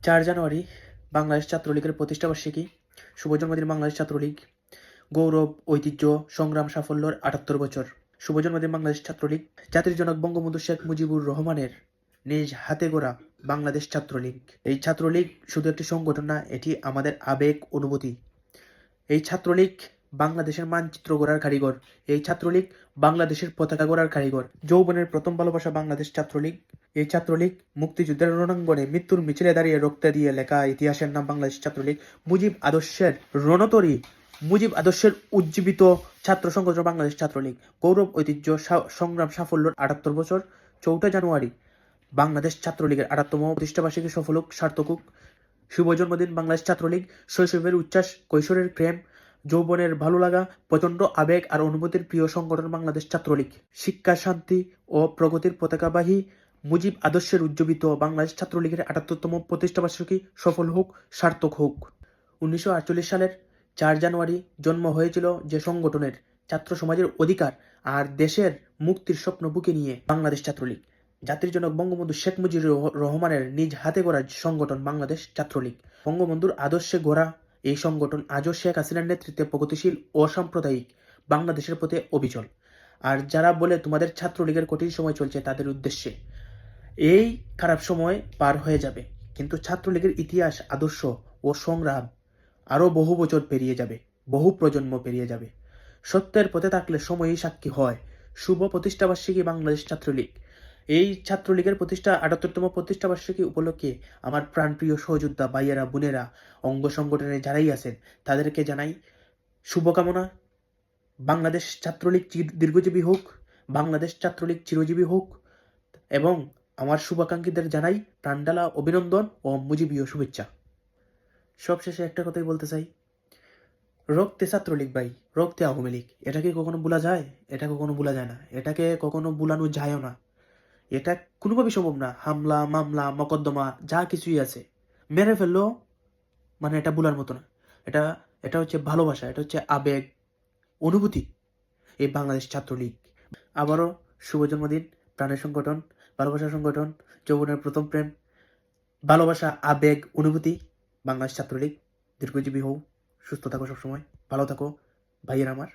4 জানুয়ারি বাংলাদেশ ছাত্রলীগের প্রতিষ্ঠাবার্ষিকী। শুভ জন্মদিন বাংলাদেশ ছাত্রলীগ। গৌরব, ঐতিহ্য, সংগ্রাম, সাফল্যের ৭৮ বছর। শুভ জন্মদিন বাংলাদেশ ছাত্রলীগ। জাতির জনক বঙ্গবন্ধু শেখ মুজিবুর রহমানের নিজ হাতে গড়া বাংলাদেশ ছাত্রলীগ। এই ছাত্রলীগ শুধু একটি সংগঠন না, এটি আমাদের আবেগ, অনুভূতি। এই ছাত্রলীগ বাংলাদেশের মানচিত্র গড়ার কারিগর। এই ছাত্রলীগ বাংলাদেশের পতাকা গড়ার কারিগর। যৌবনের প্রথম ভালোবাসা বাংলাদেশ ছাত্রলীগ। এই ছাত্রলীগ মুক্তিযুদ্ধের রণাঙ্গনে মৃত্যুর মিছিলে দাঁড়িয়ে রক্ত দিয়ে লেখা ইতিহাসের নাম বাংলাদেশ ছাত্রলীগ। মুজিব আদর্শের রণতরী, মুজিব আদর্শের উজ্জীবিত ছাত্র সংগঠন বাংলাদেশ ছাত্রলীগ। গৌরব, ঐতিহ্য, সংগ্রাম, সাফল্যের ৭৮ বছর। ৪ জানুয়ারি বাংলাদেশ ছাত্রলীগের ৮৮তম প্রতিষ্ঠাবার্ষিকী সফল হোক, সার্থক হোক। শুভ জন্মদিন বাংলাদেশ ছাত্রলীগ। শৈশবের উচ্ছ্বাস, কৈশোরের প্রেম, যৌবনের ভালো লাগা, প্রচণ্ড আবেগ আর অনুভূতির প্রিয় সংগঠন বাংলাদেশ ছাত্রলীগ। শিক্ষা, শান্তি ও প্রগতির পতাকাবাহী মুজিব আদর্শের উজ্জীবিত বাংলাদেশ ছাত্রলীগের ৭৮তম প্রতিষ্ঠাবার্ষিকী সফল হোক, সার্থক হোক। ১৯৪৮ সালের ৪ জানুয়ারি জন্ম হয়েছিল যে সংগঠনের ছাত্র সমাজের অধিকার আর দেশের মুক্তির স্বপ্ন বুকে নিয়ে বাংলাদেশ ছাত্রলীগ। জাতির জনক বঙ্গবন্ধু শেখ মুজিবুর রহমানের নিজ হাতে গড়া সংগঠন বাংলাদেশ ছাত্রলীগ। বঙ্গবন্ধুর আদর্শে গড়া এই সংগঠন আজও শেখ হাসিনার নেতৃত্বে প্রগতিশীল ও সাম্প্রদায়িক বাংলাদেশের প্রতি অবিচল। আর যারা বলে তোমাদের ছাত্রলীগের কঠিন সময় চলছে, তাদের উদ্দেশ্যে এই খারাপ সময় পার হয়ে যাবে, কিন্তু ছাত্রলীগের ইতিহাস, আদর্শ ও সংগ্রাম আরও বহু বছর পেরিয়ে যাবে, বহু প্রজন্ম পেরিয়ে যাবে। সত্যের পথে থাকলে সময়ই সাক্ষী হয়। শুভ প্রতিষ্ঠাবার্ষিকী বাংলাদেশ ছাত্রলীগ। এই ছাত্রলীগের প্রতিষ্ঠা ৭৮তম প্রতিষ্ঠাবার্ষিকী উপলক্ষে আমার প্রাণপ্রিয় সহযোদ্ধা ভাইয়েরা, বোনেরা, অঙ্গ সংগঠনে যারাই আছেন তাদেরকে জানাই শুভকামনা। বাংলাদেশ ছাত্রলীগ দীর্ঘজীবী হোক, বাংলাদেশ ছাত্রলীগ চিরজীবী হোক, এবং আমার শুভাকাঙ্ক্ষীদের জানাই প্রাণঢালা অভিনন্দন ও মুজিবীয় শুভেচ্ছা। সবশেষে একটা কথাই বলতে চাই, রক্তে ছাত্রলীগ ভাই, রক্তে আওয়ামী লীগ। এটাকে কখনো ভোলা যায়? এটা কখনো ভোলা যায় না, এটাকে কখনো ভুলানো যায়ও না। এটা কোনোভাবেই সম্ভব না। হামলা, মামলা, মকদ্দমা যা কিছুই আছে মেরে ফেললেও মানে এটা ভুলার মতো না। এটা এটা হচ্ছে ভালোবাসা, এটা হচ্ছে আবেগ, অনুভূতি। এই বাংলাদেশ ছাত্রলীগ। আবারও শুভ জন্মদিন প্রাণের সংগঠন, ভালোবাসার সংগঠন, যৌবনের প্রথম প্রেম, ভালোবাসা, আবেগ, অনুভূতি বাংলাদেশ ছাত্রলীগ। দীর্ঘজীবী হও, সুস্থ থাকো, সবসময় ভালো থাকো ভাইয়ের আমার।